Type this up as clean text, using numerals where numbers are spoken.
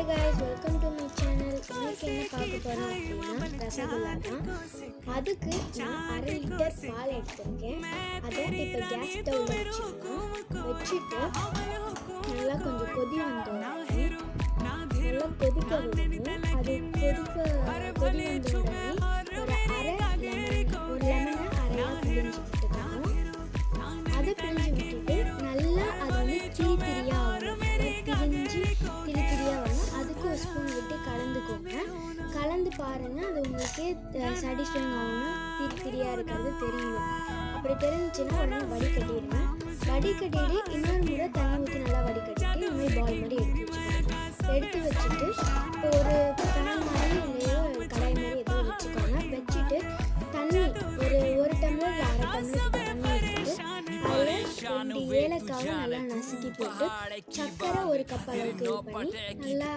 Hi guys, welcome to my channel. இன்னைக்கு என்ன பார்க்க போகிறோம் அப்படின்னா ரசகுல்லா தான். அதுக்கு நான் 1/2 லிட்டர் பால் எடுத்திருக்கேன். அதை இப்போ கேஸ் ஸ்டவ்வில் வச்சுட்டு நல்லா கொஞ்சம் கொதி வந்தோடனே நல்லா கொதிக்க விடணும். அது கொதி வந்தோடனே ஒரு லெமனை அரையாக பிழிஞ்சு விட்டுக்கணும். அதை பிழிஞ்சு விட்டுட்டு நல்லா அது வந்து திரியாக வரும். திரியாக வரும். அதுக்கு ஒரு ஸ்பூன் விட்டு கலந்துக்கோங்க. கலந்து பாருங்கள், அது உங்களுக்கே சாட்டிஸ்ஃபைங் ஆகணும். திரியாக இருக்கிறது தெரியும். அப்படி தெரிஞ்சுன்னா உடனே வடிகட்டிடுங்க. வடிகட்டிட்டு இன்னொரு முறை தண்ணி ஊற்றி நல்லா வடிகட்டிட்டு இந்த மாதிரி பால் மாதிரி எடுத்து வச்சுட்டு இப்போ ஒரு பேன் மாதிரி இல்லையோ கடாய் மாதிரி ஏதோ வச்சுக்கோங்க. வச்சுட்டு தண்ணி ஒரு டம்ளர் 1/2 டம்ளர் தண்ணி எடுத்துட்டு அதில் 2 ஏலக்காவும் நல்லா நசுக்கி போட்டு சர்க்கரை 1 கப் அளவுக்கு இது பண்ணி நல்லா